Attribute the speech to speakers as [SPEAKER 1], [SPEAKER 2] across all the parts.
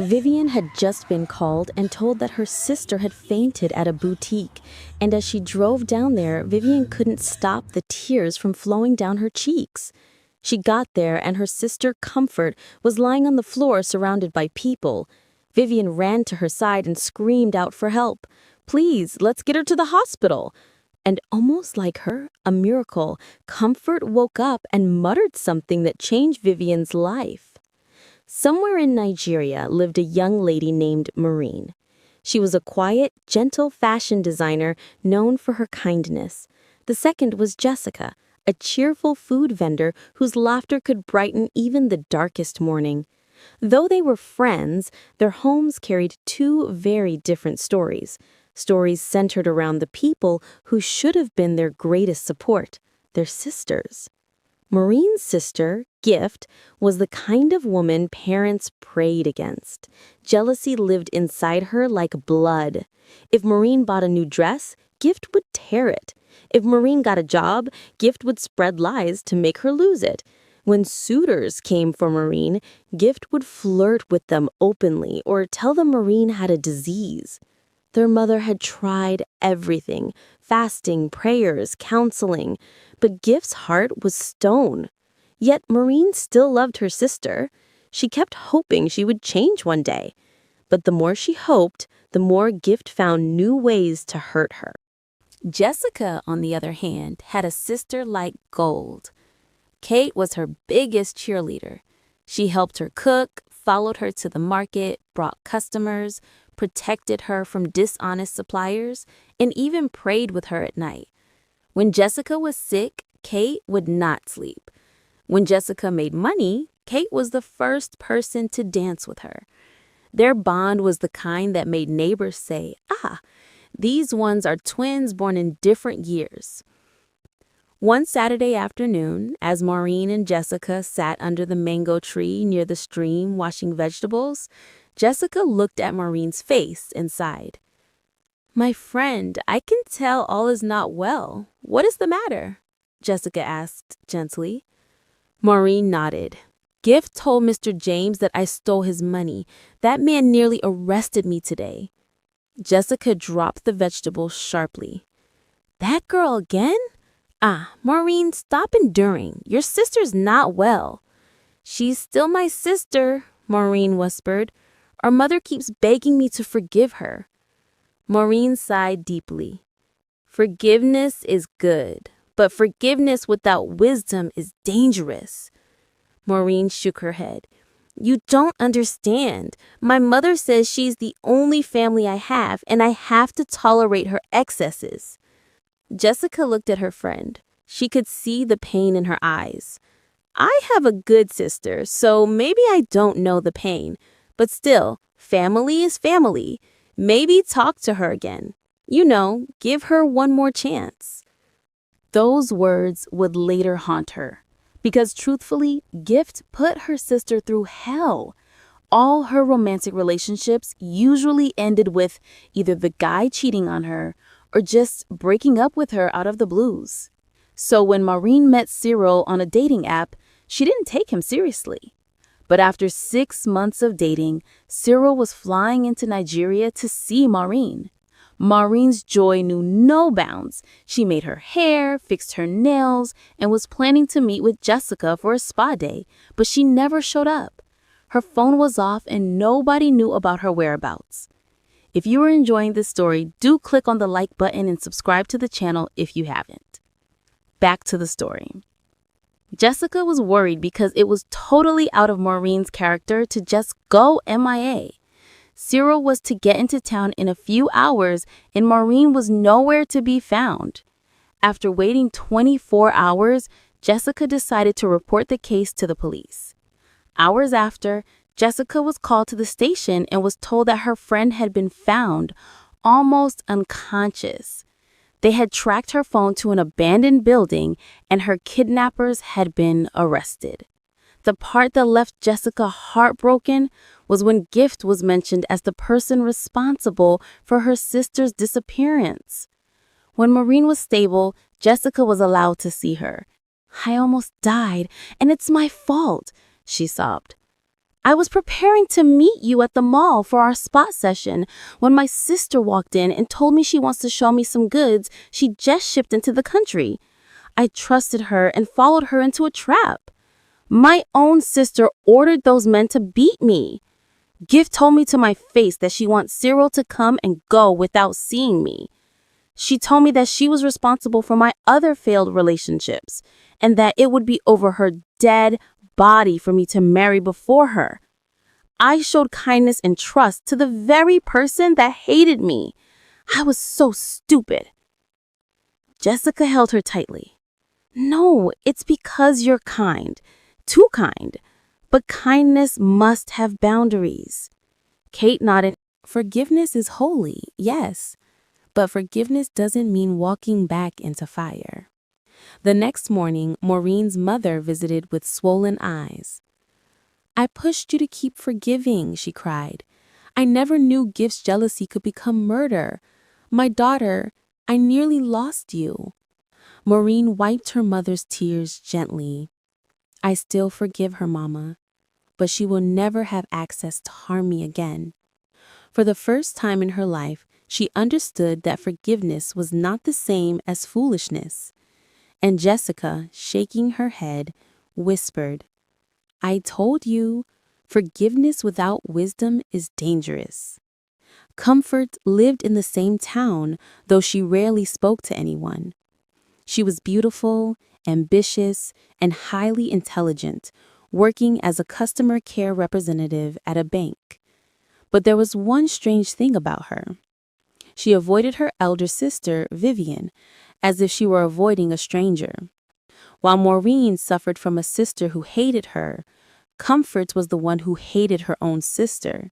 [SPEAKER 1] Vivian had just been called and told that her sister had fainted at a boutique, and as she drove down there, Vivian couldn't stop the tears from flowing down her cheeks. She got there and her sister, Comfort, was lying on the floor surrounded by people. Vivian ran to her side and screamed out for help. "Please, let's get her to the hospital." And almost like her, a miracle, Comfort woke up and muttered something that changed Vivian's life. Somewhere in Nigeria lived a young lady named Maureen. She was a quiet, gentle fashion designer known for her kindness. The second was Jessica, a cheerful food vendor whose laughter could brighten even the darkest morning. Though they were friends, their homes carried two very different stories centered around the people who should have been their greatest support, their sisters. Maureen's sister, Gift, was the kind of woman parents prayed against. Jealousy lived inside her like blood. If Maureen bought a new dress, Gift would tear it. If Maureen got a job, Gift would spread lies to make her lose it. When suitors came for Maureen, Gift would flirt with them openly or tell them Maureen had a disease. Their mother had tried everything, fasting, prayers, counseling, but Gift's heart was stone. Yet Maureen still loved her sister. She kept hoping she would change one day. But the more she hoped, the more Gift found new ways to hurt her. Jessica, on the other hand, had a sister like gold. Kate was her biggest cheerleader. She helped her cook, followed her to the market, brought customers, protected her from dishonest suppliers, and even prayed with her at night. When Jessica was sick, Kate would not sleep. When Jessica made money, Kate was the first person to dance with her. Their bond was the kind that made neighbors say, "Ah, these ones are twins born in different years." One Saturday afternoon, as Maureen and Jessica sat under the mango tree near the stream washing vegetables, Jessica looked at Maureen's face and sighed. "My friend, I can tell all is not well. What is the matter?" Jessica asked gently. Maureen nodded. "Gift told Mr. James that I stole his money. That man nearly arrested me today." Jessica dropped the vegetables sharply. "That girl again? Ah, Maureen, stop enduring. Your sister's not well." "She's still my sister," Maureen whispered. "Our mother keeps begging me to forgive her." Maureen sighed deeply. "Forgiveness is good, but forgiveness without wisdom is dangerous." Maureen shook her head. "You don't understand. My mother says she's the only family I have, and I have to tolerate her excesses." Jessica looked at her friend. She could see the pain in her eyes. "I have a good sister, so maybe I don't know the pain. But still, family is family. Maybe talk to her again. Give her one more chance." Those words would later haunt her, because truthfully, Gift put her sister through hell. All her romantic relationships usually ended with either the guy cheating on her or just breaking up with her out of the blues. So when Maureen met Cyril on a dating app, she didn't take him seriously. But after 6 months of dating, Cyril was flying into Nigeria to see Maureen. Maureen's joy knew no bounds. She made her hair, fixed her nails, and was planning to meet with Jessica for a spa day, but she never showed up. Her phone was off and nobody knew about her whereabouts. If you are enjoying this story, do click on the like button and subscribe to the channel if you haven't. Back to the story. Jessica was worried because it was totally out of Maureen's character to just go MIA. Cyril was to get into town in a few hours and Maureen was nowhere to be found. After waiting 24 hours, Jessica decided to report the case to the police. Hours after, Jessica was called to the station and was told that her friend had been found, almost unconscious. They had tracked her phone to an abandoned building and her kidnappers had been arrested. The part that left Jessica heartbroken was when Gift was mentioned as the person responsible for her sister's disappearance. When Maureen was stable, Jessica was allowed to see her. "I almost died, and it's my fault," she sobbed. I was preparing to meet you at the mall for our spot session when my sister walked in and told me she wants to show me some goods she just shipped into the country. I trusted her and followed her into a trap. My own sister ordered those men to beat me. Gift told me to my face that she wants Cyril to come and go without seeing me. She told me that she was responsible for my other failed relationships and that it would be over her dead body for me to marry before her. I showed kindness and trust to the very person that hated me. I was so stupid. Jessica held her tightly. No, it's because you're kind. Too kind. But kindness must have boundaries. Kate nodded. Forgiveness is holy, yes. But forgiveness doesn't mean walking back into fire. The next morning, Maureen's mother visited with swollen eyes. I pushed you to keep forgiving, she cried. I never knew Gift's jealousy could become murder. My daughter, I nearly lost you. Maureen wiped her mother's tears gently. I still forgive her, Mama, but she will never have access to harm me again. For the first time in her life, she understood that forgiveness was not the same as foolishness. And Jessica, shaking her head, whispered, I told you, forgiveness without wisdom is dangerous. Comfort lived in the same town, though she rarely spoke to anyone. She was beautiful, ambitious, and highly intelligent, working as a customer care representative at a bank. But there was one strange thing about her. She avoided her elder sister, Vivian, as if she were avoiding a stranger. While Maureen suffered from a sister who hated her, Comfort was the one who hated her own sister.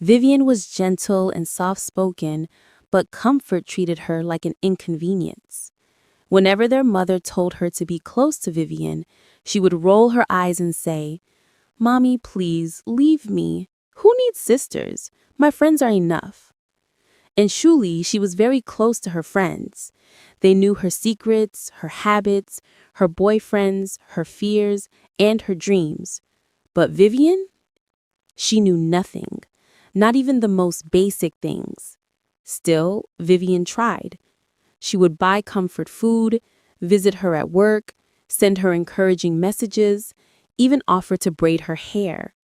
[SPEAKER 1] Vivian was gentle and soft-spoken, but Comfort treated her like an inconvenience. Whenever their mother told her to be close to Vivian, she would roll her eyes and say, Mommy, please, leave me. Who needs sisters? My friends are enough. In Shuli, she was very close to her friends. They knew her secrets, her habits, her boyfriends, her fears, and her dreams. But Vivian? She knew nothing, not even the most basic things. Still, Vivian tried. She would buy Comfort food, visit her at work, send her encouraging messages, even offer to braid her hair.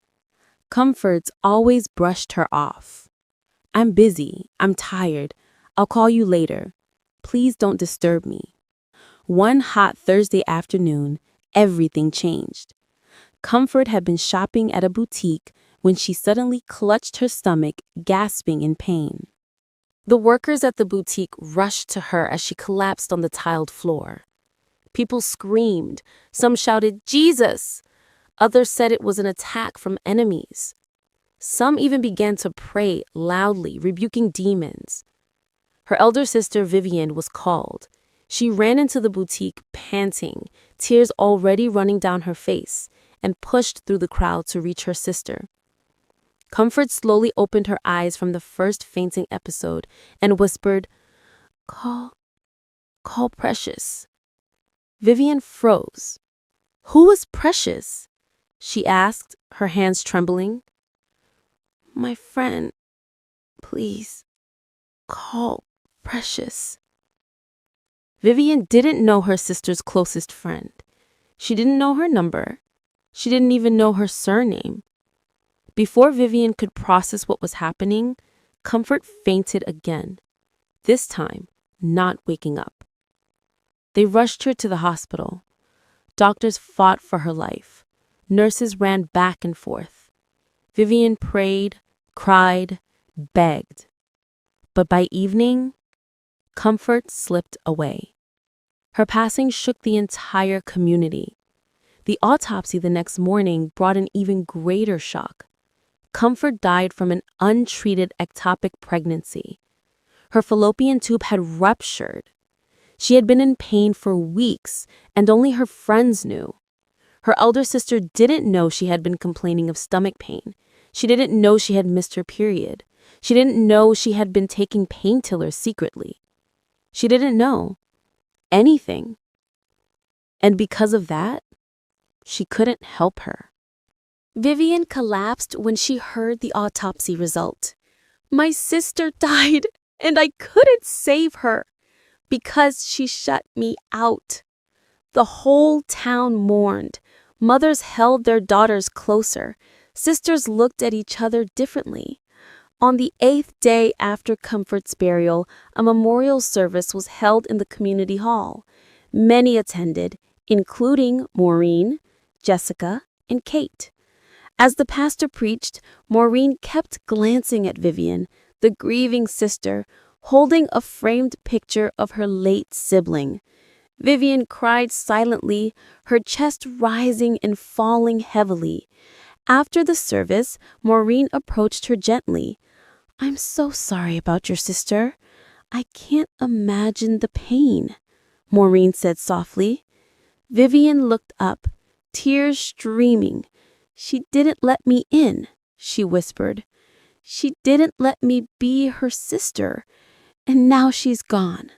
[SPEAKER 1] Comfort always brushed her off. I'm busy. I'm tired. I'll call you later. Please don't disturb me. One hot Thursday afternoon, everything changed. Comfort had been shopping at a boutique when she suddenly clutched her stomach, gasping in pain. The workers at the boutique rushed to her as she collapsed on the tiled floor. People screamed. Some shouted, Jesus! Others said it was an attack from enemies. Some even began to pray loudly, rebuking demons. Her elder sister, Vivian, was called. She ran into the boutique, panting, tears already running down her face, and pushed through the crowd to reach her sister. Comfort slowly opened her eyes from the first fainting episode and whispered, Call Precious. Vivian froze. Who was Precious? She asked, her hands trembling. My friend, please, call Precious. Vivian didn't know her sister's closest friend. She didn't know her number. She didn't even know her surname. Before Vivian could process what was happening, Comfort fainted again, this time not waking up. They rushed her to the hospital. Doctors fought for her life. Nurses ran back and forth. Vivian prayed, cried, begged. But by evening, Comfort slipped away. Her passing shook the entire community. The autopsy the next morning brought an even greater shock. Comfort died from an untreated ectopic pregnancy. Her fallopian tube had ruptured. She had been in pain for weeks, and only her friends knew. Her elder sister didn't know she had been complaining of stomach pain. She didn't know she had missed her period. She didn't know she had been taking painkillers secretly. She didn't know anything. And because of that, she couldn't help her. Vivian collapsed when she heard the autopsy result. My sister died, and I couldn't save her because she shut me out. The whole town mourned. Mothers held their daughters closer. Sisters looked at each other differently. On the 8th day after Comfort's burial, a memorial service was held in the community hall. Many attended, including Maureen, Jessica, and Kate. As the pastor preached, Maureen kept glancing at Vivian, the grieving sister, holding a framed picture of her late sibling. Vivian cried silently, her chest rising and falling heavily. After the service, Maureen approached her gently. I'm so sorry about your sister. I can't imagine the pain, Maureen said softly. Vivian looked up, tears streaming. She didn't let me in, she whispered. She didn't let me be her sister, and now she's gone.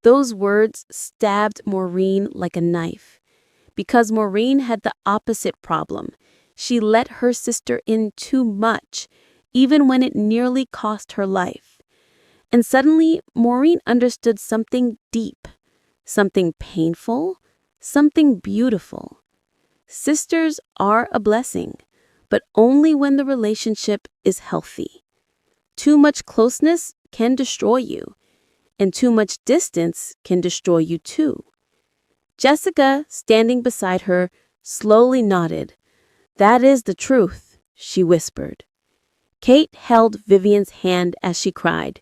[SPEAKER 1] Those words stabbed Maureen like a knife. Because Maureen had the opposite problem. She let her sister in too much, even when it nearly cost her life. And suddenly, Maureen understood something deep, something painful, something beautiful. Sisters are a blessing, but only when the relationship is healthy. Too much closeness can destroy you, and too much distance can destroy you too. Jessica, standing beside her, slowly nodded. That is the truth, she whispered. Kate held Vivian's hand as she cried.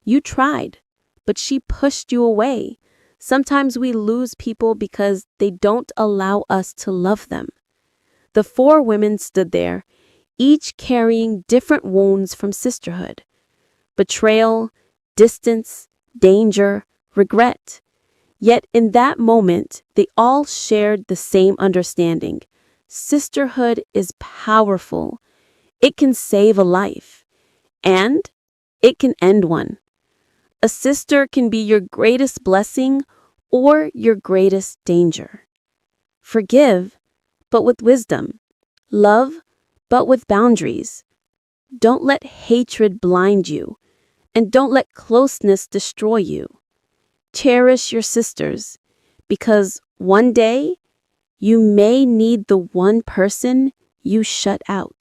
[SPEAKER 1] You tried, but she pushed you away. Sometimes we lose people because they don't allow us to love them. The 4 women stood there, each carrying different wounds from sisterhood. Betrayal, distance, danger, regret. Yet in that moment, they all shared the same understanding. Sisterhood is powerful. It can save a life, and it can end one. A sister can be your greatest blessing or your greatest danger. Forgive, but with wisdom. Love, but with boundaries. Don't let hatred blind you, and don't let closeness destroy you. Cherish your sisters, because one day you may need the one person you shut out.